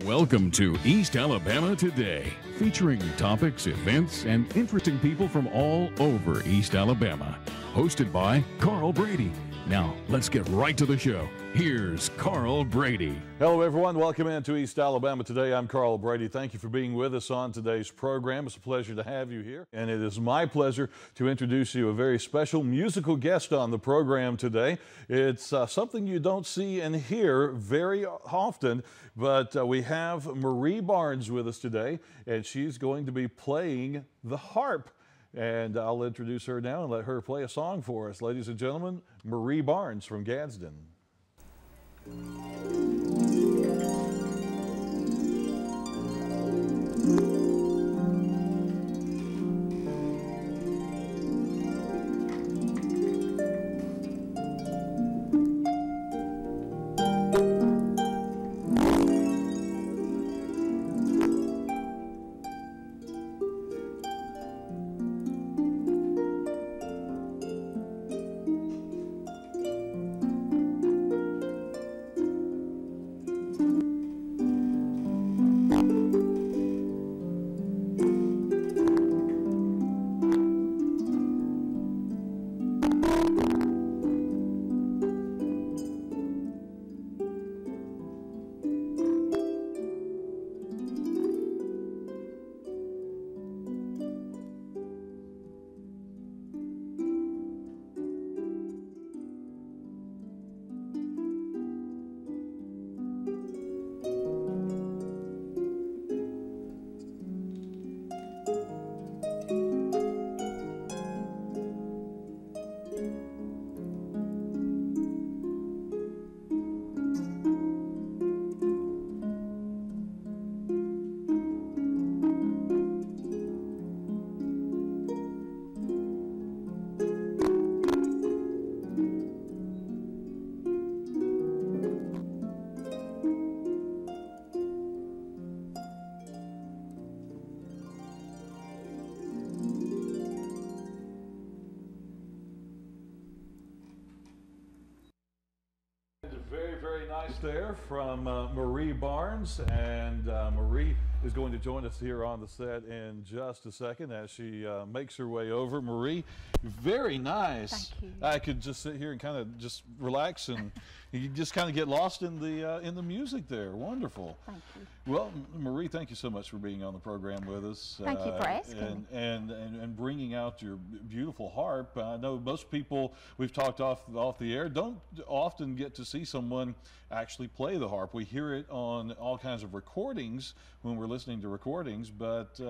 Welcome to East Alabama Today, featuring topics, events, and interesting people from all over East Alabama. Hosted by Carl Brady. Now, let's get right to the show. Here's Carl Brady. Hello, everyone. Welcome into East Alabama Today. I'm Carl Brady. Thank you for being with us on today's program. It's a pleasure to have you here. And it is my pleasure to introduce you a very special musical guest on the program today. It's something you don't see and hear very often, but we have Marie Barnes with us today, and she's going to be playing the harp. And I'll introduce her now and let her play a song for us. Ladies and gentlemen, Marie Barnes from Gadsden. Very nice there from Marie Barnes, and Marie is going to join us here on the set in just a second as she makes her way over. Marie, very nice. Thank you. I could just sit here and kind of just relax, and you just kind of get lost in the music there. Wonderful. Thank you. Well, Marie, thank you so much for being on the program with us. Thank you for asking. And bringing out your beautiful harp. I know most people we've talked off the air don't often get to see someone actually play the harp. We hear it on all kinds of recordings when we're listening to recordings, but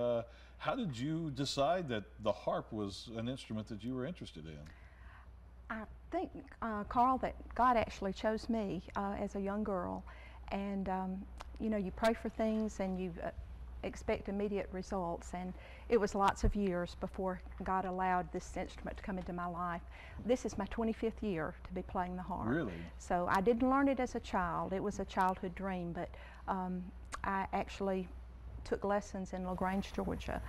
how did you decide that the harp was an instrument that you were interested in? I think, Carl, that God actually chose me as a young girl, and you know, you pray for things and you expect immediate results, and it was lots of years before God allowed this instrument to come into my life. This is my 25th year to be playing the harp. Really? So I didn't learn it as a child. It was a childhood dream, but I actually took lessons in LaGrange, Georgia,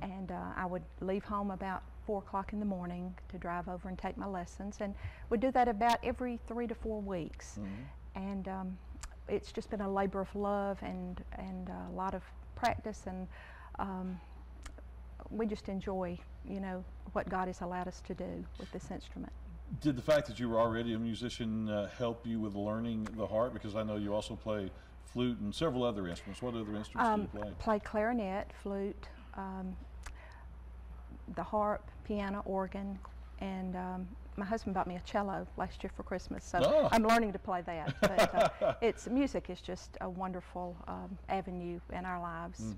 and I would leave home about 4 o'clock in the morning to drive over and take my lessons, and would do that about every 3 to 4 weeks. And it's just been a labor of love and a lot of practice, and we just enjoy, you know, what God has allowed us to do with this instrument. Did the fact that you were already a musician help you with learning the harp? Because I know you also play flute and several other instruments. What other instruments do you play? Play clarinet, flute, the harp, piano, organ, and my husband bought me a cello last year for Christmas, so I'm learning to play that. But music is just a wonderful avenue in our lives.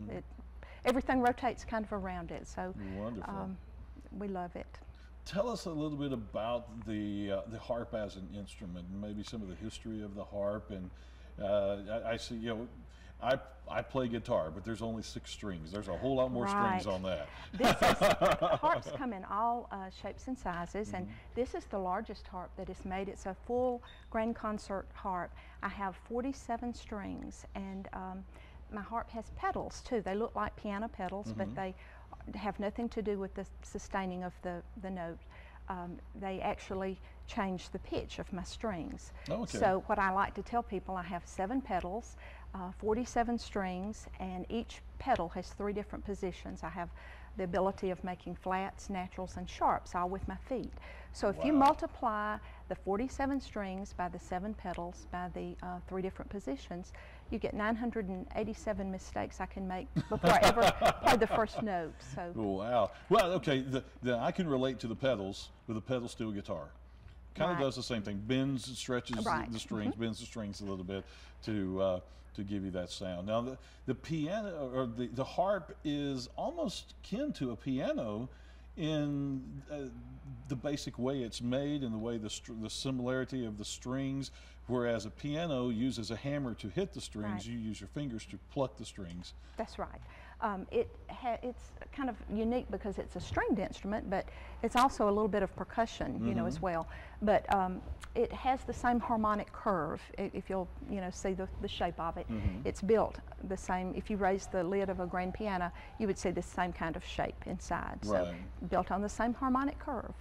Everything rotates kind of around it, so we love it. Tell us a little bit about the harp as an instrument, and maybe some of the history of the harp. And I see, you know, I play guitar, but there's only 6 strings. There's a whole lot more strings on that. Harps come in all shapes and sizes, and this is the largest harp that is made. It's a full grand concert harp. I have 47 strings, and my harp has pedals too. They look like piano pedals, but they have nothing to do with the sustaining of the note. They actually change the pitch of my strings. Okay. So what I like to tell people, I have 7 pedals. 47 strings, and each pedal has 3 different positions. I have the ability of making flats, naturals, and sharps, all with my feet. So if you multiply the 47 strings by the 7 pedals by the 3 different positions, you get 987 mistakes I can make before I ever play the first note. So. Wow. Well, okay, I can relate to the pedals with a pedal steel guitar. Kind of does the same thing. Bends, stretches the strings, bends the strings a little bit to give you that sound. Now, the piano or the harp is almost kin to a piano in the basic way it's made and the way the similarity of the strings. Whereas a piano uses a hammer to hit the strings, you use your fingers to pluck the strings. That's right. It's kind of unique because it's a stringed instrument, but it's also a little bit of percussion, you know, as well. But it has the same harmonic curve. If you'll, see the shape of it, it's built the same. If you raise the lid of a grand piano, you would see the same kind of shape inside. So built on the same harmonic curve.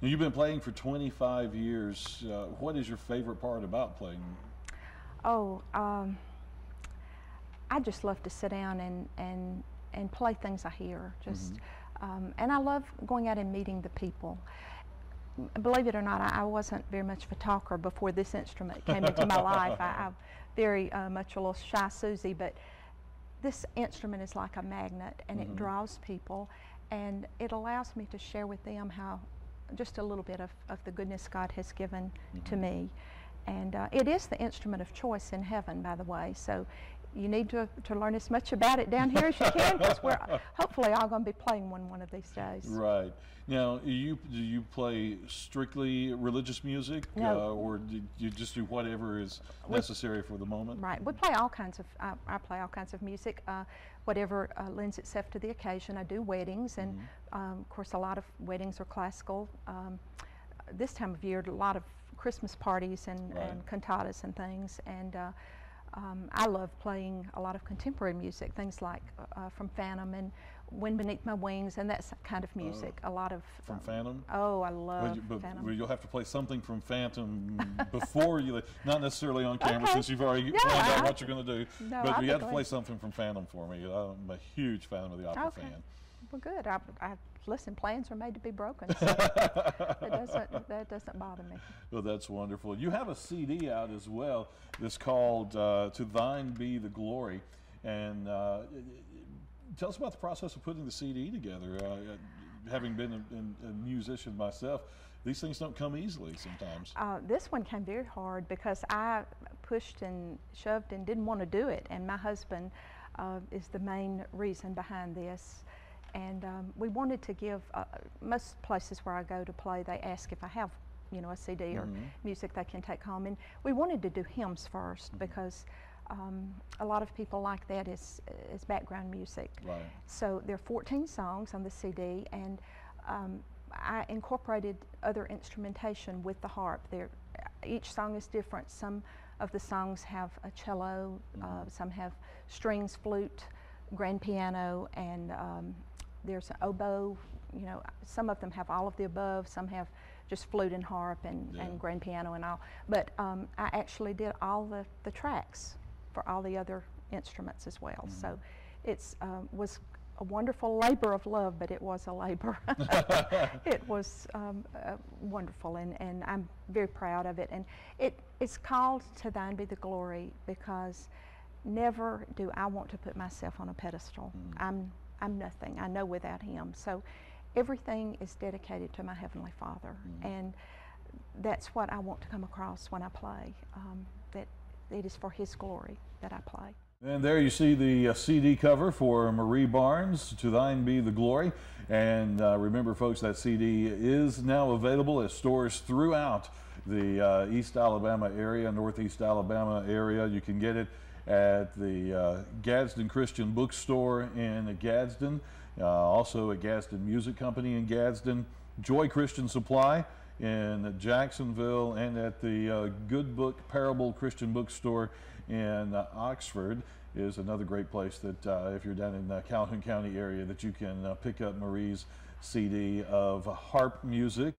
Now, you've been playing for 25 years. What is your favorite part about playing? Oh, I just love to sit down and play things I hear. Just and I love going out and meeting the people. Believe it or not, I wasn't very much of a talker before this instrument came into my life. I'm very much a little shy Susie, but this instrument is like a magnet, and it draws people, and it allows me to share with them how just a little bit of the goodness God has given to me. And it is the instrument of choice in heaven, by the way, so you need to learn as much about it down here as you can, because we're hopefully all going to be playing one of these days. Right. Now, do you play strictly religious music, or do you just do whatever is necessary for the moment? Right. We play all kinds of, I play all kinds of music, whatever lends itself to the occasion. I do weddings, and of course a lot of weddings are classical. This time of year, a lot of Christmas parties and cantatas and things, and I love playing a lot of contemporary music, things like from Phantom and Wind Beneath My Wings, and that kind of music. A lot of from Phantom. Oh, I love Phantom. You'll have to play something from Phantom before you, not necessarily on camera, since you've already planned out what you're going to do. No, but you have to play something from Phantom for me. I'm a huge fan of the opera fan. Well, good. Listen, plans are made to be broken, so that doesn't bother me. Well, that's wonderful. You have a CD out as well that's called To Thine Be the Glory. And tell us about the process of putting the CD together. Having been a musician myself, these things don't come easily sometimes. This one came very hard because I pushed and shoved and didn't want to do it, and my husband is the main reason behind this. And we wanted to give, most places where I go to play, they ask if I have, a CD or music they can take home. And we wanted to do hymns first because a lot of people like that as background music. Right. So there are 14 songs on the CD, and I incorporated other instrumentation with the harp. Each song is different. Some of the songs have a cello, some have strings, flute, grand piano, and there's an oboe. Some of them have all of the above, some have just flute and harp and grand piano and all. But I actually did all the tracks for all the other instruments as well. So it's was a wonderful labor of love, but it was a labor. It was wonderful, and I'm very proud of it. And it's called To Thine Be the Glory because never do I want to put myself on a pedestal. I'm nothing. I know without Him. So everything is dedicated to my Heavenly Father, and that's what I want to come across when I play. That it is for His glory that I play. And there you see the CD cover for Marie Barnes, To Thine Be the Glory. And remember, folks, that CD is now available at stores throughout the East Alabama area, Northeast Alabama area. You can get it at the Gadsden Christian Bookstore in Gadsden, also at Gadsden Music Company in Gadsden, Joy Christian Supply in Jacksonville, and at the Good Book Parable Christian Bookstore in Oxford is another great place that if you're down in Calhoun County area that you can pick up Marie's CD of harp music.